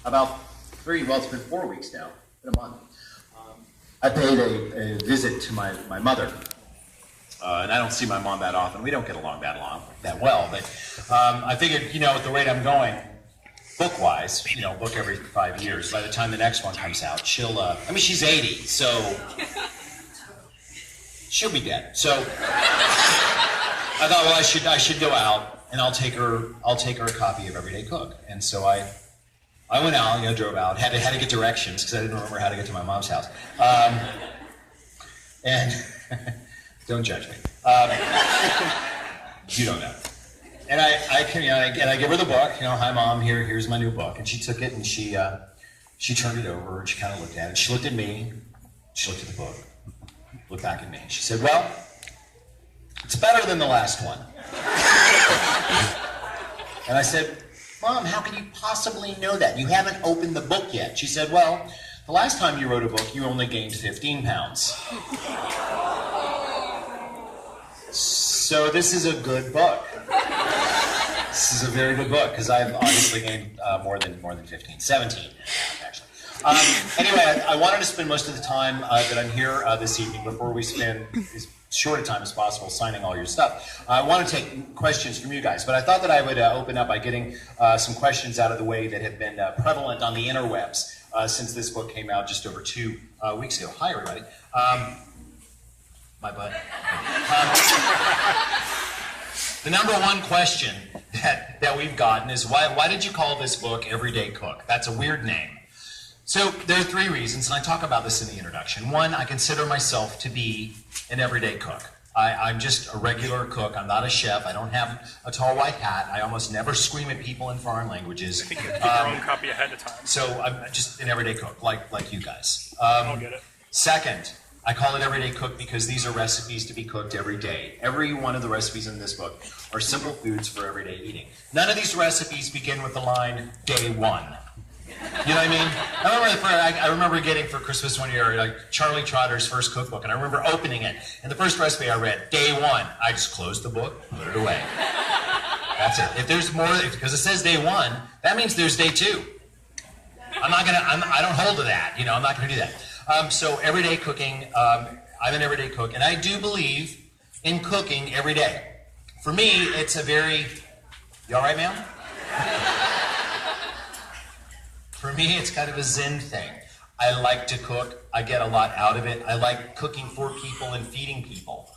About it's been 4 weeks now, in a month. I paid a visit to my mother. And I don't see my mom that often. We don't get along that well. But I figured, at the rate I'm going, book-wise, book every 5 years. By the time the next one comes out, she'll, she's 80, so she'll be dead. So I thought, well, I should go out and I'll take her a copy of Everyday Cook. And so I went out, drove out, had to get directions because I didn't remember how to get to my mom's house. And don't judge me. You don't know. And I give her the book. Hi mom, here's my new book. And she took it and she turned it over and she kind of looked at it. She looked at me. She looked at the book. Looked back at me. She said, "Well, it's better than the last one." And I said, "Mom, how can you possibly know that? You haven't opened the book yet." She said, "Well, the last time you wrote a book, you only gained 15 pounds. So this is a good book. This is a very good book because I've obviously gained more than 15, 17 actually." Anyway, I wanted to spend most of the time that I'm here this evening before we spend as short a time as possible signing all your stuff. I want to take questions from you guys, but I thought that I would open up by getting some questions out of the way that have been prevalent on the interwebs since this book came out just over 2 weeks ago. Hi, everybody. My butt. The number one question that we've gotten is, why did you call this book Everyday Cook? That's a weird name. So there are 3 reasons, and I talk about this in the introduction. 1, I consider myself to be an everyday cook. I'm just a regular cook. I'm not a chef. I don't have a tall white hat. I almost never scream at people in foreign languages. You get your own copy ahead of time. So I'm just an everyday cook, like you guys. I'll get it. Second, I call it Everyday Cook because these are recipes to be cooked every day. Every one of the recipes in this book are simple foods for everyday eating. None of these recipes begin with the line, day one. You know what I mean? I remember getting for Christmas one year, Charlie Trotter's first cookbook, and I remember opening it, and the first recipe I read, day one, I just closed the book, put it away. That's it. If there's more, because it says day one, that means there's day 2. I don't hold to that, I'm not gonna do that. So everyday cooking, I'm an everyday cook, and I do believe in cooking every day. For me, it's a very, you all right, ma'am? For me, it's kind of a Zen thing. I like to cook. I get a lot out of it. I like cooking for people and feeding people.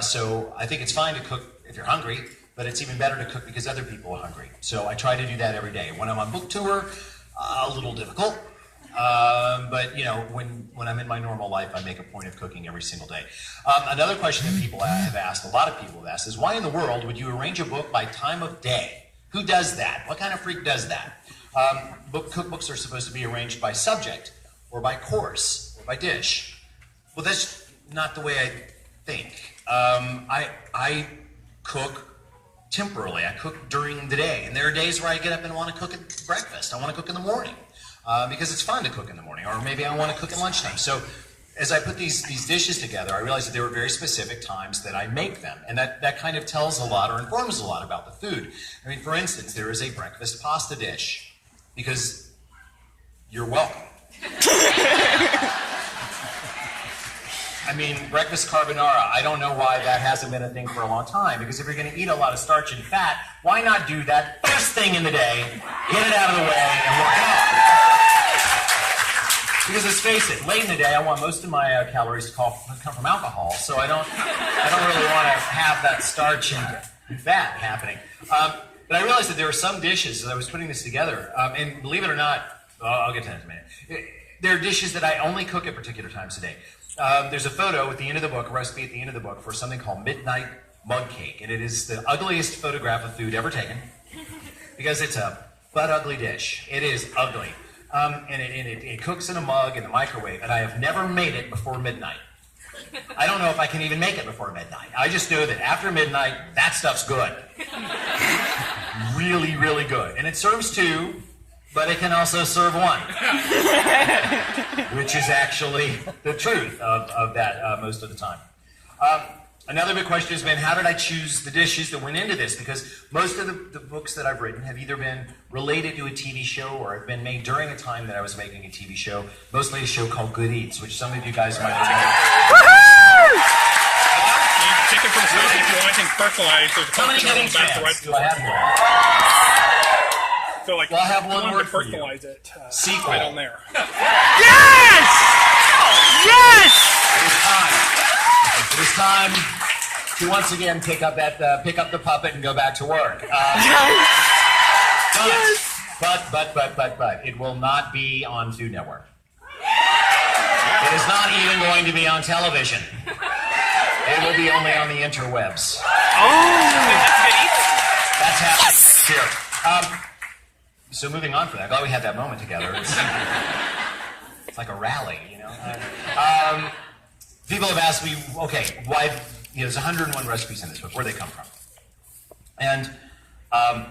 So I think it's fine to cook if you're hungry, but it's even better to cook because other people are hungry. So I try to do that every day. When I'm on book tour, a little difficult. But when I'm in my normal life, I make a point of cooking every single day. Another question that people have asked, a lot of people have asked, is why in the world would you arrange a book by time of day? Who does that? What kind of freak does that? Cookbooks are supposed to be arranged by subject, or by course, or by dish. Well, that's not the way I think. I cook temporally. I cook during the day, and there are days where I get up and want to cook at breakfast. I want to cook in the morning because it's fun to cook in the morning, or maybe I want to cook at lunchtime. So as I put these dishes together, I realized that there were very specific times that I make them, and that kind of tells a lot or informs a lot about the food. I mean, for instance, there is a breakfast pasta dish, because you're welcome. I mean, breakfast carbonara, I don't know why that hasn't been a thing for a long time, because if you're going to eat a lot of starch and fat, why not do that first thing in the day, get it out of the way, and work it out? Because let's face it, late in the day, I want most of my calories to come from alcohol, so I don't really want to have that starch and fat happening. But I realized that there were some dishes as I was putting this together, and believe it or not, I'll get to that in a minute. There are dishes that I only cook at particular times of day. There's a photo at the end of the book, a recipe at the end of the book for something called midnight mug cake, and it is the ugliest photograph of food ever taken because it's a butt ugly dish. It is ugly, and it cooks in a mug in the microwave, and I have never made it before midnight. I don't know if I can even make it before midnight. I just know that after midnight, that stuff's good. Really, really good. And it serves 2, but it can also serve 1. Which is actually the truth of that most of the time. Another big question has been, how did I choose the dishes that went into this? Because most of the books that I've written have either been related to a TV show or have been made during a time that I was making a TV show, mostly a show called Good Eats, which some of you guys might remember. You take it from something if you want anything personalized. There's a How many function Good on Eats the back fans right do I have here? So like, Well, I have if you one wanted word to for you. personalize it. Sequel. Right on there. Yes! Yes! It is time to once again pick up the puppet and go back to work. But it will not be on Food Network. It is not even going to be on television. It will be only on the interwebs. That's happening. Here. So moving on from that, glad we had that moment together. It's like a rally, you know. People have asked me, okay, why? There's 101 recipes in this book. Where do they come from? And I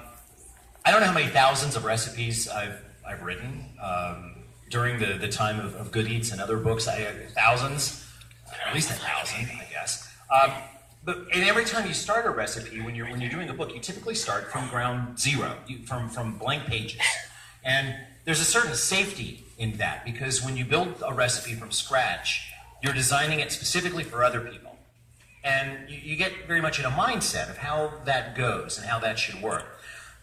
don't know how many thousands of recipes I've written during the time of Good Eats and other books. I have thousands, at least 1,000, I guess. And every time you start a recipe, when you're doing a book, you typically start from ground zero, from blank pages. And there's a certain safety in that, because when you build a recipe from scratch, you're designing it specifically for other people. And you get very much in a mindset of how that goes and how that should work.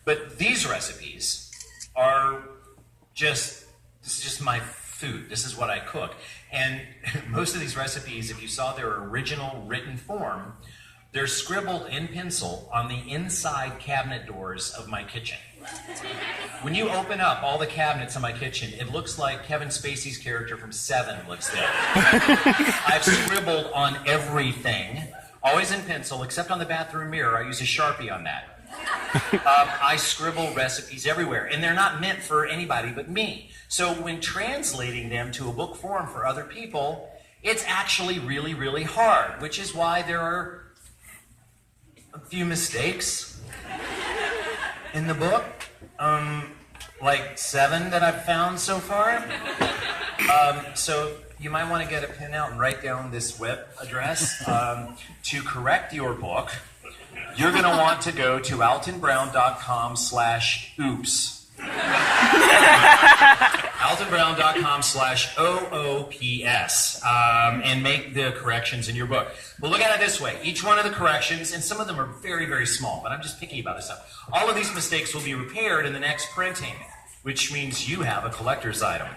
But these recipes are this is just my food. This is what I cook. And most of these recipes, if you saw their original written form, they're scribbled in pencil on the inside cabinet doors of my kitchen. When you open up all the cabinets in my kitchen, it looks like Kevin Spacey's character from Seven lives there. I've scribbled on everything, always in pencil, except on the bathroom mirror. I use a Sharpie on that. I scribble recipes everywhere, and they're not meant for anybody but me. So when translating them to a book form for other people, it's actually really, really hard, which is why there are a few mistakes in the book, like 7 that I've found so far. So you might want to get a pen out and write down this web address. To correct your book, you're going to want to go to altonbrown.com/oops. altonbrown.com/OOPS and make the corrections in your book. But look at it this way. Each one of the corrections, and some of them are very, very small, but I'm just picky about this stuff. All of these mistakes will be repaired in the next printing, which means you have a collector's item.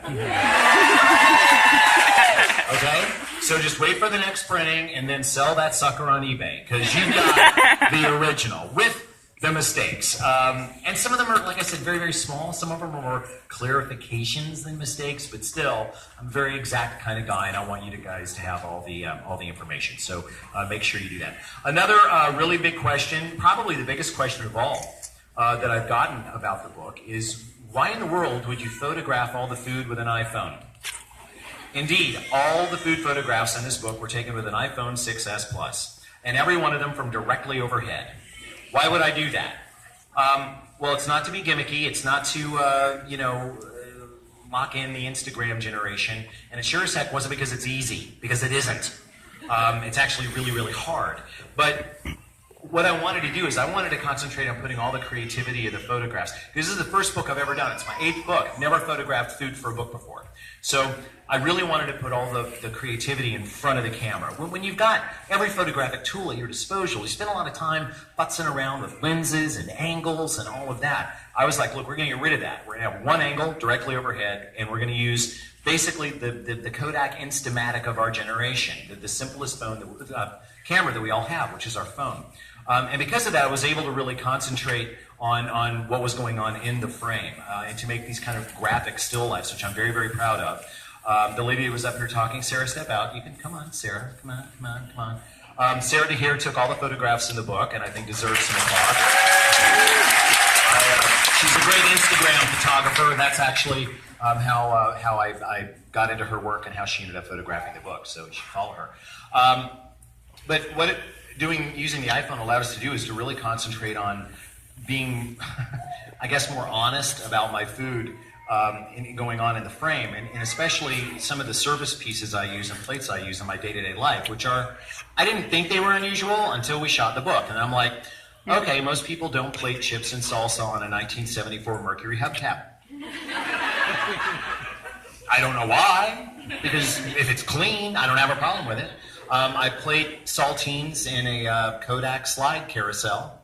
Okay? So just wait for the next printing and then sell that sucker on eBay, because you got the original with the mistakes. And some of them are, like I said, very, very small. Some of them are more clarifications than mistakes, but still, I'm a very exact kind of guy, and I want you guys to have all the information. So make sure you do that. Another really big question, probably the biggest question of all that I've gotten about the book is, why in the world would you photograph all the food with an iPhone? Indeed, all the food photographs in this book were taken with an iPhone 6s Plus, and every one of them from directly overhead. Why would I do that? Well, it's not to be gimmicky. It's not to, lock in the Instagram generation. And it sure as heck wasn't because it's easy, because it isn't. It's actually really, really hard. But what I wanted to do is I wanted to concentrate on putting all the creativity of the photographs. This is the first book I've ever done. It's my 8th book. I've never photographed food for a book before. So I really wanted to put all the creativity in front of the camera. When you've got every photographic tool at your disposal, you spend a lot of time futzing around with lenses and angles and all of that. I was like, look, we're going to get rid of that. We're going to have one angle directly overhead, and we're going to use basically the Kodak Instamatic of our generation, the simplest camera that we all have, which is our phone. And because of that, I was able to really concentrate on what was going on in the frame and to make these kind of graphic still lifes, which I'm very, very proud of. The lady who was up here talking, Sarah, step out. You can come on, Sarah. Come on. Sarah DeHere took all the photographs in the book, and I think deserves some applause. She's a great Instagram photographer, and that's actually how I got into her work and how she ended up photographing the book. So you should follow her. But what using the iPhone allowed us to do is to really concentrate on being, I guess, more honest about my food. going on in the frame, and especially some of the service pieces I use and plates I use in my day-to-day life, which are, I didn't think they were unusual until we shot the book. And I'm like, okay, most people don't plate chips and salsa on a 1974 Mercury hubcap. I don't know why, because if it's clean, I don't have a problem with it. I plate saltines in a Kodak slide carousel.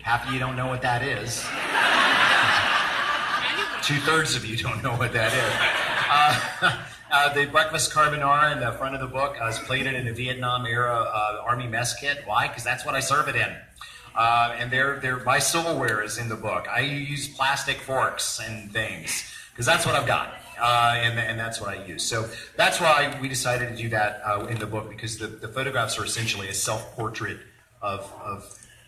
Half of you don't know what that is. 2/3 of you don't know what that is. The breakfast carbonara in the front of the book is plated in a Vietnam-era Army mess kit. Why? Because that's what I serve it in. And my silverware is in the book. I use plastic forks and things because that's what I've got, and that's what I use. So that's why we decided to do that in the book, because the photographs are essentially a self-portrait of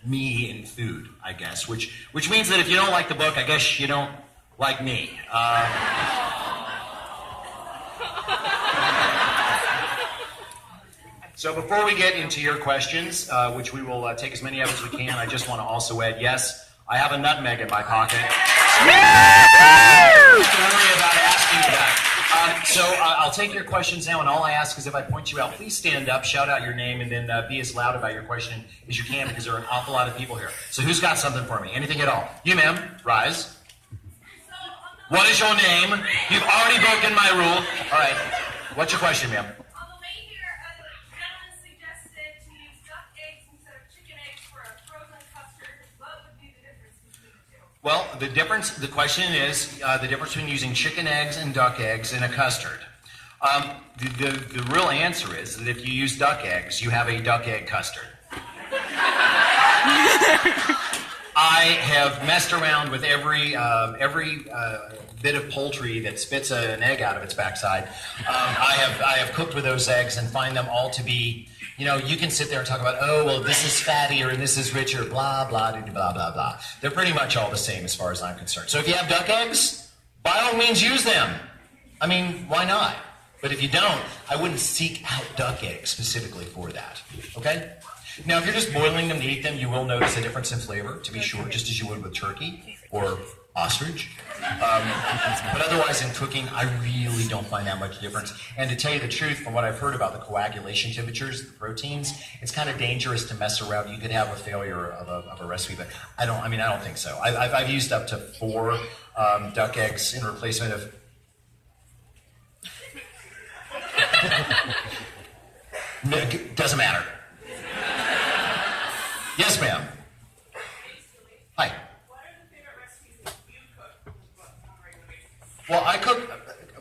me and food, I guess. Which means that if you don't like the book, I guess you don't like me. So before we get into your questions, which we will take as many of as we can, I just want to also add, yes, I have a nutmeg in my pocket. Don't worry about asking me that. I'll take your questions now, and all I ask is if I point you out, please stand up, shout out your name, and then be as loud about your question as you can, because there are an awful lot of people here. So who's got something for me? Anything at all? You, ma'am, rise. What is your name? You've already broken my rule. All right. What's your question, ma'am? Well, the question is the difference between using chicken eggs and duck eggs in a custard. The real answer is that if you use duck eggs, you have a duck egg custard. I have messed around with every bit of poultry that spits an egg out of its backside. I have cooked with those eggs and find them all to be, you can sit there and talk about, oh, well, this is fattier and this is richer, blah, blah, blah, blah, blah. They're pretty much all the same as far as I'm concerned. So if you have duck eggs, by all means use them. I mean, why not? But if you don't, I wouldn't seek out duck eggs specifically for that, okay? Now, if you're just boiling them to eat them, you will notice a difference in flavor, to be sure, just as you would with turkey or ostrich. But otherwise, in cooking, I really don't find that much difference. And to tell you the truth, from what I've heard about the coagulation temperatures, the proteins, it's kind of dangerous to mess around. You could have a failure of a recipe, but I don't think so. I've used up to 4 duck eggs in replacement of... No, doesn't matter. Yes, ma'am. Hi. What are the favorite recipes that you cook on a regular basis? Well, I cook.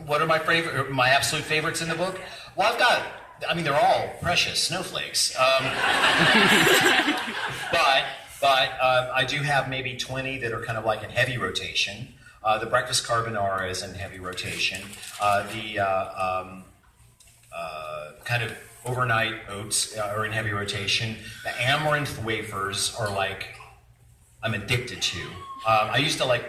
What are my absolute favorites in the book? Well, they're all precious snowflakes. But I do have maybe 20 that are kind of like in heavy rotation. The breakfast carbonara is in heavy rotation. The kind of overnight oats are in heavy rotation. The amaranth wafers are I'm addicted to. I used to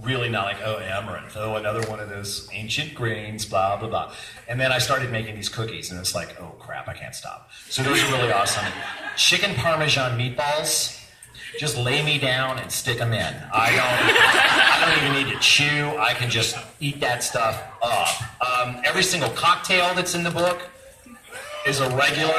really not amaranth, another one of those ancient grains, blah, blah, blah. And then I started making these cookies, and it's like, oh crap, I can't stop. So those are really awesome. Chicken Parmesan meatballs, just lay me down and stick them in. I don't even need to chew. I can just eat that stuff up. Every single cocktail that's in the book is a regular.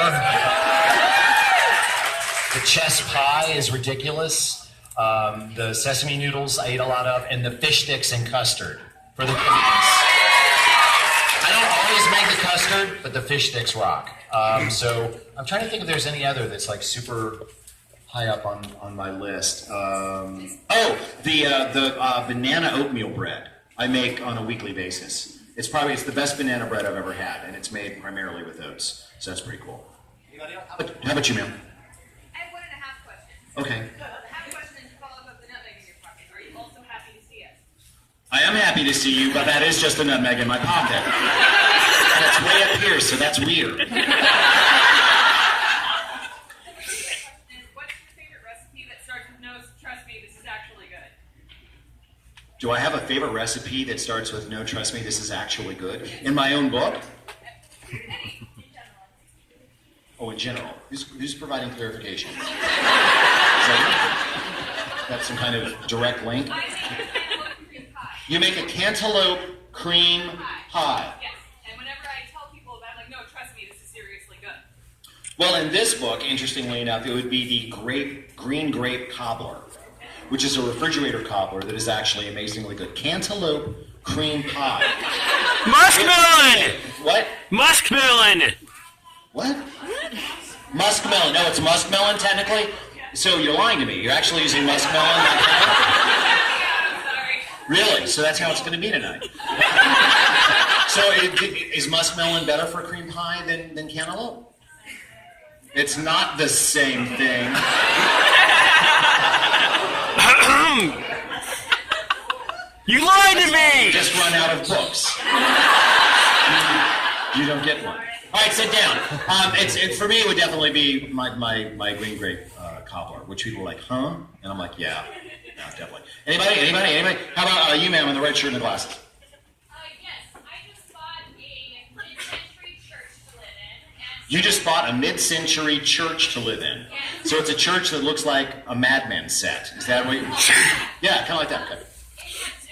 The chess pie is ridiculous. The sesame noodles I ate a lot of, and the fish sticks and custard for the cookies. I don't always make the custard, but the fish sticks rock. So I'm trying to think if there's any other that's super high up on my list. The banana oatmeal bread I make on a weekly basis. It's the best banana bread I've ever had, and it's made primarily with oats. So that's pretty cool. Anybody else? How about you, ma'am? I have 1.5 questions. Okay. I have a question to follow up the nutmeg in your pocket. Are you also happy to see it? I am happy to see you, but that is just a nutmeg in my pocket. And it's way up here, so that's weird. What's your favorite recipe that starts with no, trust me, this is actually good? Do I have a favorite recipe that starts with no, trust me, this is actually good? In my own book? Oh, in general. Who's providing clarification? That's some kind of direct link? I think it's kind of look Korean pie. You make a cantaloupe cream pie. Yes. And whenever I tell people about it, I'm like, no, trust me, this is seriously good. Well, in this book, interestingly enough, it would be the green grape cobbler, which is a refrigerator cobbler that is actually amazingly good. Cantaloupe cream pie. Muskmelon! What? Muskmelon! What? Muskmelon. No, it's muskmelon technically. So you're lying to me. You're actually using muskmelon. Yeah, I'm sorry. Really? So that's how it's going to be tonight. So is muskmelon better for cream pie than cantaloupe? It's not the same thing. You lied to me! Just run out of books. You don't get one. All right, sit down. For me, it would definitely be my green grape cobbler, which people are like, huh? And I'm like, yeah, definitely. Anybody? How about you, ma'am, in the red shirt and the glasses? Yes, I just bought a mid-century church to live in. And You just bought a mid-century church to live in. So it's a church that looks like a Mad Men set. Is that what you... Yeah, kind of like that. Okay. it has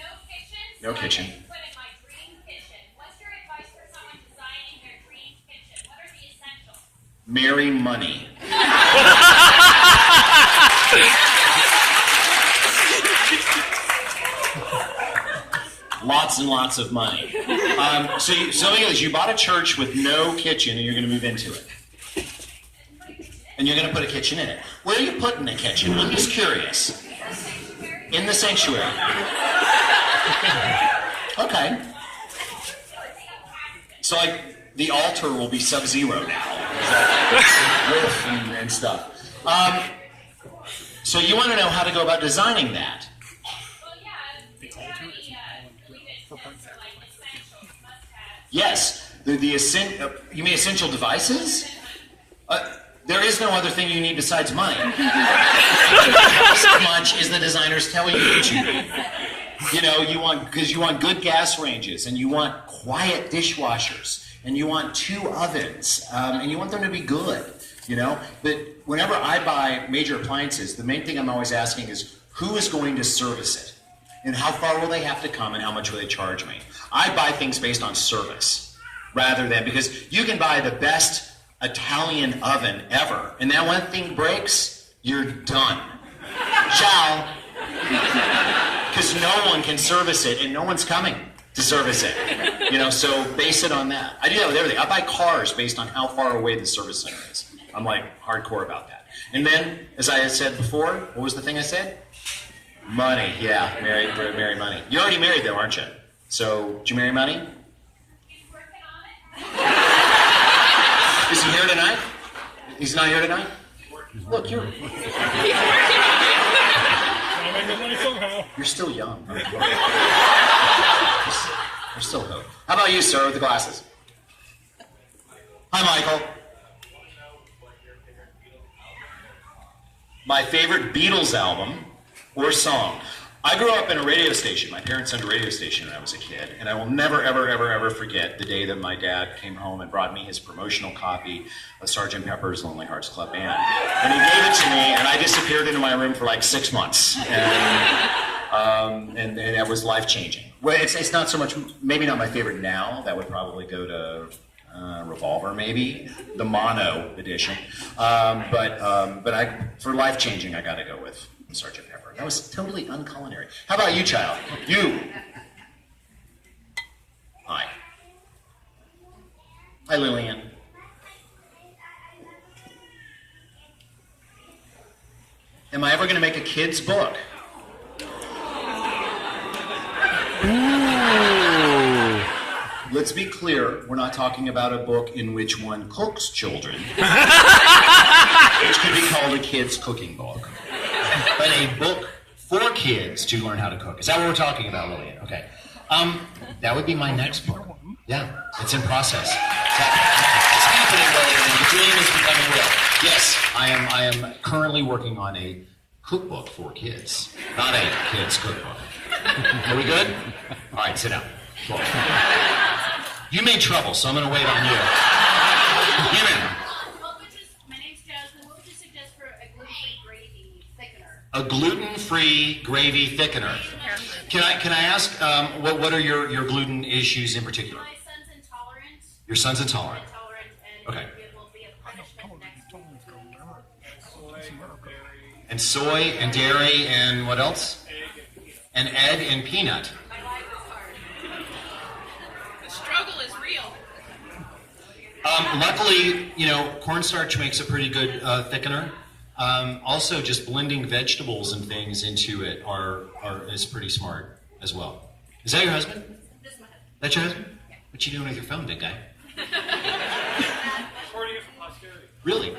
No no kitchen. So kitchen. I can put in my dream kitchen. What's your advice for someone designing their dream kitchen? What are the essentials? Marry money. Lots and lots of money. So you bought a church with no kitchen, and you're going to move into it. And you're going to put a kitchen in it. Where are you putting the kitchen? I'm just curious. In the sanctuary. Okay. So, like, the altar will be sub-zero now. Roof and stuff. So you want to know how to go about designing that. Well, yeah, do you have any tips or like essentials, must-have? Yes. You mean essential devices? There is no other thing you need besides money. So much as the designers tell you that you need. You know, you want good gas ranges, and you want quiet dishwashers, and you want 2 ovens, and you want them to be good. You know, but whenever I buy major appliances, the main thing I'm always asking is who is going to service it, and how far will they have to come, and how much will they charge me. I buy things based on service, rather than because you can buy the best Italian oven ever, and that one thing breaks, you're done. Ciao. Because no one can service it, and no one's coming to service it. You know, so base it on that. I do that with everything. I buy cars based on how far away the service center is. I'm like hardcore about that. And then, as I had said before, what was the thing I said? Money. Yeah, marry money. You're already married though, aren't you? So, did you marry money? He's working on it. Is he here tonight? He's not here tonight? Look, Gotta make the money somehow. you're still young. There's still hope. How about you, sir, with the glasses? Hi, Michael. My favorite Beatles album or song. I grew up in a radio station. My parents owned a radio station when I was a kid, and I will never, ever, ever, ever forget the day that my dad came home and brought me his promotional copy of Sgt. Pepper's Lonely Hearts Club Band. And he gave it to me, and I disappeared into my room for like 6 months. And that was life-changing. Well, it's not so much, maybe not my favorite now. That would probably go to Revolver, maybe the mono edition. But for life-changing, I got to go with Sgt. Pepper. That was totally unculinary. How about you, child? You. Hi. Hi, Lillian. Am I ever going to make a kid's book? Ooh. Let's be clear, we're not talking about a book in which one cooks children, which could be called a kid's cooking book, but a book for kids to learn how to cook. Is that what we're talking about, Lillian? Okay. That would be my next book. Yeah, it's in process. It's happening, Lillian. The dream is becoming real. Yes, I am currently working on a cookbook for kids, not a kid's cookbook. Are we good? All right, sit down. Cool. You made trouble, so I'm going to wait on you. My name's Jasmine. What would you suggest for a gluten-free gravy thickener? A gluten-free gravy thickener. Can I ask what are your gluten issues in particular? My son's intolerant. Your son's intolerant. And Okay. it will be a punishment next week. And soy and dairy and what else? And egg and peanut. My life is hard. The struggle is real. Luckily, cornstarch makes a pretty good thickener. Also, just blending vegetables and things into it is pretty smart as well. Is that your husband? This is my husband. That's your husband? Yeah. What you doing with your phone, big guy? Recording it for posterity. Really?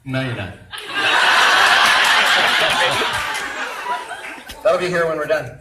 No, you're not. That'll be here when we're done.